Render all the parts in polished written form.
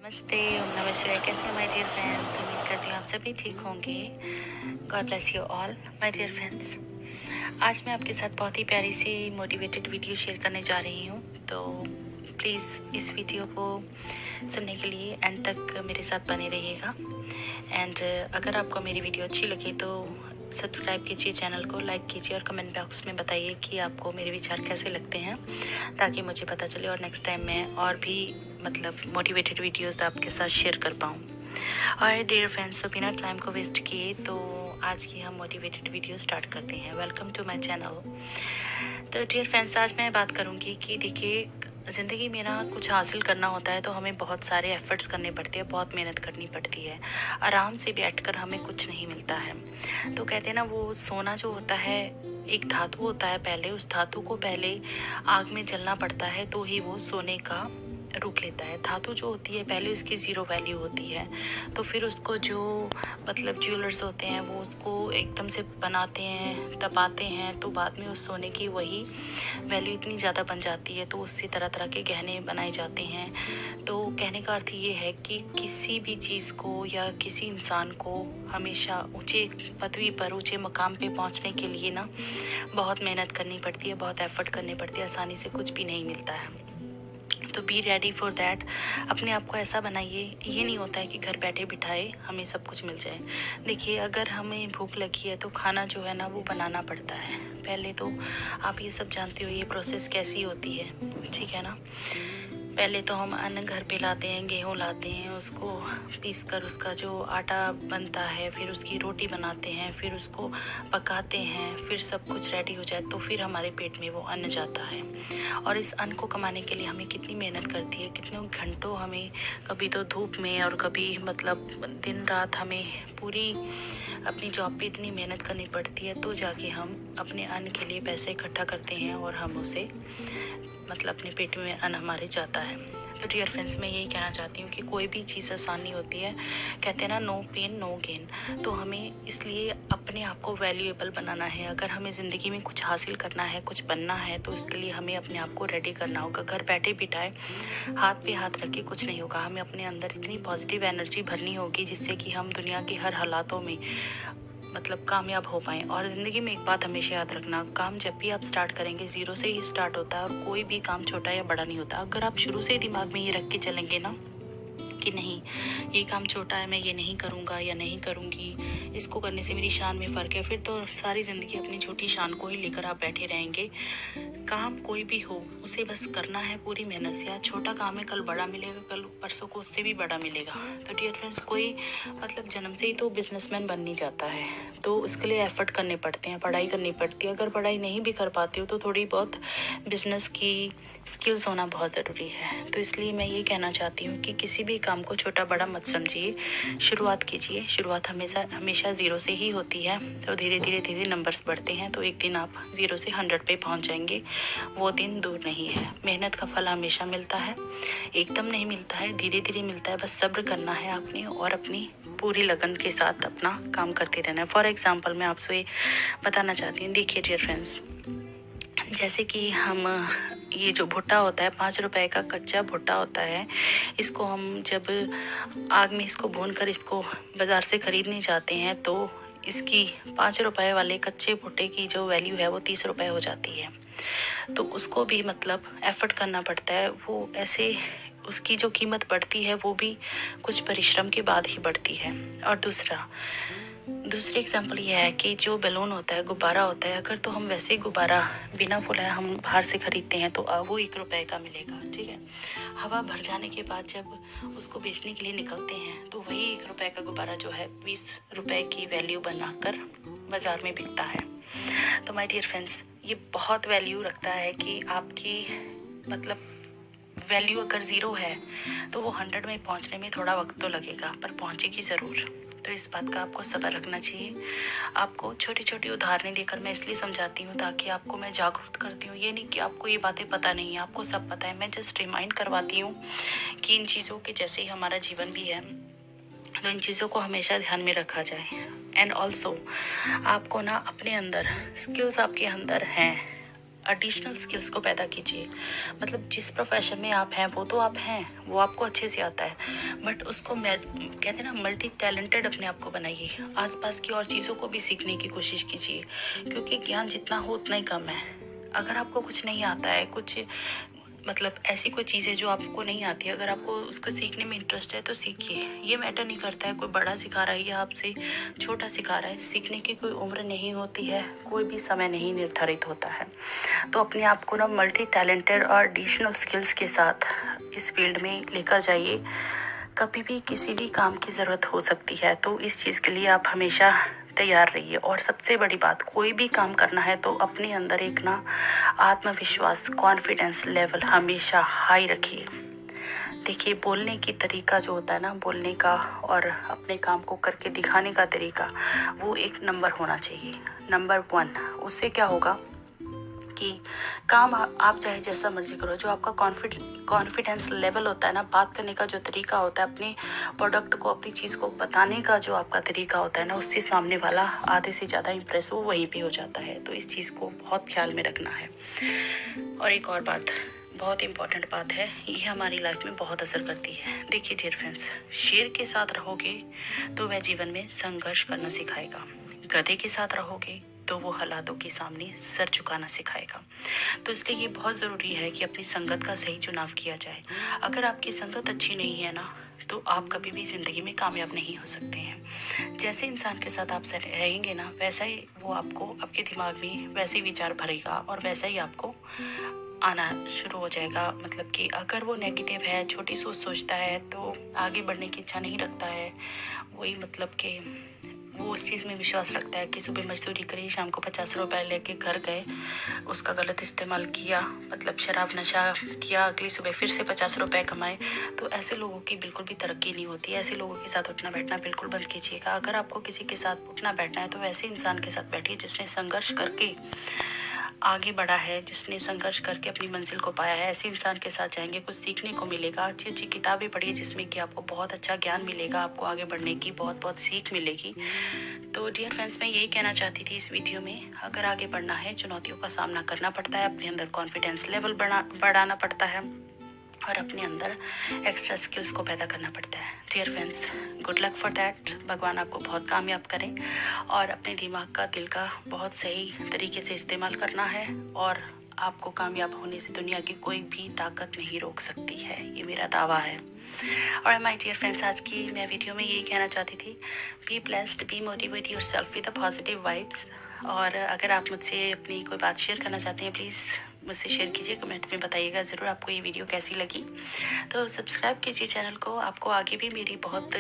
नमस्ते, ओम नमः शिवाय। कैसे हैं माय डियर फ्रेंड्स? उम्मीद करती हूँ आप सभी ठीक होंगे। God bless you all my dear friends. आज मैं आपके साथ बहुत ही प्यारी सी मोटिवेटेड वीडियो शेयर करने जा रही हूँ, तो प्लीज़ इस वीडियो को सुनने के लिए एंड तक मेरे साथ बने रहिएगा। एंड अगर आपको मेरी वीडियो अच्छी लगे तो सब्सक्राइब कीजिए चैनल को, लाइक कीजिए और कमेंट बॉक्स में बताइए कि आपको मेरे विचार कैसे लगते हैं, ताकि मुझे पता चले और नेक्स्ट टाइम मैं और भी मोटिवेटेड वीडियोस आपके साथ शेयर कर पाऊँ। और डियर फ्रेंड्स, तो बिना टाइम को वेस्ट किए तो आज की हम मोटिवेटेड वीडियो स्टार्ट करते हैं। Welcome to my channel. तो डियर फ्रेंड्स, आज मैं बात करूँगी कि देखिए, ज़िंदगी में ना कुछ हासिल करना होता है तो हमें बहुत सारे एफ़र्ट्स करने पड़ते हैं, बहुत मेहनत करनी पड़ती है। आराम से बैठकर हमें कुछ नहीं मिलता है। तो कहते हैं ना, वो सोना जो होता है एक धातु होता है, पहले उस धातु को पहले आग में जलना पड़ता है तो ही वो सोने का रूप लेता है। धातु जो होती है पहले उसकी ज़ीरो वैल्यू होती है, तो फिर उसको जो ज्वेलर्स होते हैं वो उसको एकदम से बनाते हैं, तपाते हैं, तो बाद में उस सोने की वही वैल्यू इतनी ज़्यादा बन जाती है, तो उससे तरह तरह के गहने बनाए जाते हैं। तो कहने का अर्थ ये है कि किसी भी चीज़ को या किसी इंसान को हमेशा ऊंचे पदवी पर, ऊंचे मकाम पे पहुंचने के लिए ना बहुत मेहनत करनी पड़ती है, बहुत एफर्ट करनी पड़ती है। आसानी से कुछ भी नहीं मिलता है। तो बी रेडी फॉर दैट। अपने आप को ऐसा बनाइए, ये नहीं होता है कि घर बैठे बिठाए हमें सब कुछ मिल जाए। देखिए, अगर हमें भूख लगी है तो खाना जो है ना वो बनाना पड़ता है। पहले तो आप ये सब जानते हो ये प्रोसेस कैसी होती है, ठीक है ना। पहले तो हम अन्न घर पे लाते हैं, गेहूँ लाते हैं, उसको पीस कर उसका जो आटा बनता है, फिर उसकी रोटी बनाते हैं, फिर उसको पकाते हैं, फिर सब कुछ रेडी हो जाए तो फिर हमारे पेट में वो अन्न जाता है। और इस अन्न को कमाने के लिए हमें कितनी मेहनत करती है, कितने घंटों हमें, कभी तो धूप में और कभी दिन रात हमें पूरी अपनी जॉब पे इतनी मेहनत करनी पड़ती है, तो जाके हम अपने अन्न के लिए पैसे इकट्ठा करते हैं और हम उसे अपने पेट में अन्न हमारे जाता है। तो डियर फ्रेंड्स, मैं यही कहना चाहती हूँ कि कोई भी चीज़ आसानी होती है। कहते हैं ना, नो पेन नो गेन। तो हमें इसलिए अपने आप को वैल्यूएबल बनाना है। अगर हमें ज़िंदगी में कुछ हासिल करना है, कुछ बनना है, तो इसके लिए हमें अपने आप को रेडी करना होगा। घर बैठे बिठाए हाथ पे हाथ रख के कुछ नहीं होगा। हमें अपने अंदर इतनी पॉजिटिव एनर्जी भरनी होगी जिससे कि हम दुनिया के हर हालातों में कामयाब हो पाएँ। और ज़िंदगी में एक बात हमेशा याद रखना, काम जब भी आप स्टार्ट करेंगे ज़ीरो से ही स्टार्ट होता है, और कोई भी काम छोटा या बड़ा नहीं होता। अगर आप शुरू से ही दिमाग में ये रख के चलेंगे ना कि नहीं, ये काम छोटा है, मैं ये नहीं करूँगा या नहीं करूँगी, इसको करने से मेरी शान में फ़र्क है, फिर तो सारी ज़िंदगी अपनी छोटी शान को ही लेकर आप बैठे रहेंगे। काम कोई भी हो, उसे बस करना है पूरी मेहनत से। आज छोटा काम है, कल बड़ा मिलेगा, कल परसों को उससे भी बड़ा मिलेगा। तो डियर फ्रेंड्स, कोई जन्म से ही तो बिजनेसमैन बन नहीं जाता है, तो उसके लिए एफर्ट करने पड़ते हैं, पढ़ाई करनी पड़ती है। अगर पढ़ाई नहीं भी कर पाते हो तो थोड़ी बहुत बिजनेस की स्किल्स होना बहुत ज़रूरी है। तो इसलिए मैं ये कहना चाहती हूँ कि किसी भी काम को छोटा बड़ा मत समझिए, शुरुआत कीजिए। शुरुआत हमेशा ज़ीरो से ही होती है, तो धीरे धीरे नंबर्स बढ़ते हैं, तो एक दिन आप 0 से 100 पे पहुँच जाएंगे। वो दिन दूर नहीं है। मेहनत का फल हमेशा मिलता है, एकदम नहीं मिलता है, धीरे धीरे मिलता है। बस सब्र करना है आपने और अपनी पूरी लगन के साथ अपना काम करते रहना है। फॉर एग्जाम्पल, मैं आपसे बताना चाहती हूँ, देखिए डियर फ्रेंड्स, जैसे कि हम ये जो भुट्टा होता है, 5 रुपए का कच्चा भुट्टा होता है, इसको हम जब आग में इसको भून कर इसको बाज़ार से ख़रीदने जाते हैं तो इसकी 5 रुपए वाले कच्चे भुट्टे की जो वैल्यू है वो 30 रुपए हो जाती है। तो उसको भी एफर्ट करना पड़ता है। वो ऐसे उसकी जो कीमत बढ़ती है वो भी कुछ परिश्रम के बाद ही बढ़ती है। और दूसरी एग्जांपल ये है कि जो बैलून होता है, गुब्बारा होता है, अगर तो हम वैसे ही गुब्बारा बिना फुलाए हम बाहर से खरीदते हैं तो वो 1 रुपए का मिलेगा, ठीक है। हवा भर जाने के बाद जब उसको बेचने के लिए निकलते हैं तो वही 1 रुपए का गुब्बारा जो है 20 रुपए की वैल्यू बनाकर बाजार में बिकता है। तो माय डियर फ्रेंड्स, ये बहुत वैल्यू रखता है कि आपकी वैल्यू अगर 0 है तो वो 100 में पहुंचने में थोड़ा वक्त तो लगेगा, पर पहुंचेगी ज़रूर। तो इस बात का आपको सब्र रखना चाहिए। आपको छोटी छोटी उदाहरणें देकर मैं इसलिए समझाती हूँ ताकि आपको मैं जागरूक करती हूँ। ये नहीं कि आपको ये बातें पता नहीं है, आपको सब पता है। मैं जस्ट रिमाइंड करवाती हूँ कि इन चीज़ों के जैसे ही हमारा जीवन भी है, तो इन चीज़ों को हमेशा ध्यान में रखा जाए। एंड ऑल्सो आपको ना अपने अंदर स्किल्स आपके अंदर हैं, एडिशनल स्किल्स को पैदा कीजिए। मतलब जिस प्रोफेशन में आप हैं वो तो आप हैं, वो आपको अच्छे से आता है, बट उसको कहते हैं ना, मल्टी टैलेंटेड अपने आप को बनाइए। आसपास की और चीज़ों को भी सीखने की कोशिश कीजिए, क्योंकि ज्ञान जितना हो उतना ही कम है। अगर आपको कुछ नहीं आता है, कुछ मतलब ऐसी कोई चीज़ है जो आपको नहीं आती है, अगर आपको उसको सीखने में इंटरेस्ट है तो सीखिए। ये मैटर नहीं करता है कोई बड़ा सिखा रहा है या आपसे छोटा सिखा रहा है, सीखने की कोई उम्र नहीं होती है, कोई भी समय नहीं निर्धारित होता है। तो अपने आप को ना मल्टी टैलेंटेड और एडिशनल स्किल्स के साथ इस फील्ड में लेकर जाइए। कभी भी किसी भी काम की ज़रूरत हो सकती है, तो इस चीज़ के लिए आप हमेशा तैयार रहिए। और सबसे बड़ी बात, कोई भी काम करना है तो अपने अंदर एक ना आत्मविश्वास, कॉन्फिडेंस लेवल हमेशा हाई रखिए। देखिए, बोलने की तरीका जो होता है ना, बोलने का और अपने काम को करके दिखाने का तरीका, वो एक नंबर होना चाहिए, नंबर 1। उससे क्या होगा कि काम आप चाहे जैसा मर्जी करो, जो आपका कॉन्फिडेंस लेवल होता है ना, बात करने का जो तरीका होता है, अपने प्रोडक्ट को, अपनी चीज़ को बताने का जो आपका तरीका होता है ना, उससे सामने वाला आधे से ज़्यादा इम्प्रेस वो वहीं पे हो जाता है। तो इस चीज़ को बहुत ख्याल में रखना है। और एक और बात, बहुत इम्पॉर्टेंट बात है, ये हमारी लाइफ में बहुत असर करती है। देखिए डियर फ्रेंड्स, शेर के साथ रहोगे तो वह जीवन में संघर्ष करना सिखाएगा, गधे के साथ रहोगे तो वो हालातों के सामने सर झुकाना सिखाएगा। तो इसलिए ये बहुत ज़रूरी है कि अपनी संगत का सही चुनाव किया जाए। अगर आपकी संगत अच्छी नहीं है ना, तो आप कभी भी ज़िंदगी में कामयाब नहीं हो सकते हैं। जैसे इंसान के साथ आप रहेंगे ना, वैसा ही वो आपको, आपके दिमाग में वैसे ही विचार भरेगा और वैसा ही आपको आना शुरू हो जाएगा। मतलब कि अगर वो नेगेटिव है, छोटी सोच सोचता है, तो आगे बढ़ने की इच्छा नहीं रखता है। वही मतलब कि वो उस चीज़ में विश्वास रखता है कि सुबह मजदूरी करी, शाम को 50 रुपये लेके घर गए, उसका गलत इस्तेमाल किया, मतलब शराब नशा किया, अगली सुबह फिर से 50 रुपये कमाए। तो ऐसे लोगों की बिल्कुल भी तरक्की नहीं होती। ऐसे लोगों के साथ उठना बैठना बिल्कुल बंद कीजिएगा। अगर आपको किसी के साथ उठना बैठना है तो वैसे इंसान के साथ बैठिए जिसने संघर्ष करके आगे बढ़ा है, जिसने संघर्ष करके अपनी मंजिल को पाया है। ऐसे इंसान के साथ जाएंगे, कुछ सीखने को मिलेगा। अच्छी अच्छी किताबें पढ़िए जिसमें कि आपको बहुत अच्छा ज्ञान मिलेगा, आपको आगे बढ़ने की बहुत बहुत सीख मिलेगी। तो डियर फ्रेंड्स, मैं यही कहना चाहती थी इस वीडियो में, अगर आगे बढ़ना है चुनौतियों का सामना करना पड़ता है, अपने अंदर कॉन्फिडेंस लेवल बढ़ाना पड़ता है और अपने अंदर एक्स्ट्रा स्किल्स को पैदा करना पड़ता है। Dear friends, good luck for that. भगवान आपको बहुत कामयाब करें और अपने दिमाग का, दिल का बहुत सही तरीके से इस्तेमाल करना है और आपको कामयाब होने से दुनिया की कोई भी ताकत नहीं रोक सकती है, ये मेरा दावा है। और माय डियर फ्रेंड्स, आज की मैं वीडियो में यही कहना चाहती थी, be blessed, be motivate yourself with the positive vibes. और अगर आप मुझसे अपनी कोई बात शेयर करना चाहते हैं, प्लीज़ मुझसे शेयर कीजिए, कमेंट में बताइएगा ज़रूर आपको ये वीडियो कैसी लगी। तो सब्सक्राइब कीजिए चैनल को, आपको आगे भी मेरी बहुत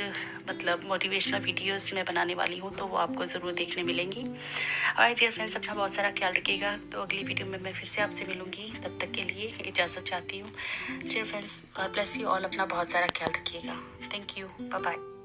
मतलब मोटिवेशनल वीडियोस मैं बनाने वाली हूँ, तो वो आपको ज़रूर देखने मिलेंगी। और डियर फ्रेंड्स, अपना बहुत सारा ख्याल रखिएगा। तो अगली वीडियो में मैं फिर से आपसे मिलूँगी, तब तक के लिए इजाज़त चाहती हूँ। Dear friends, God bless you all, अपना बहुत सारा ख्याल रखिएगा। Thank you, bye bye.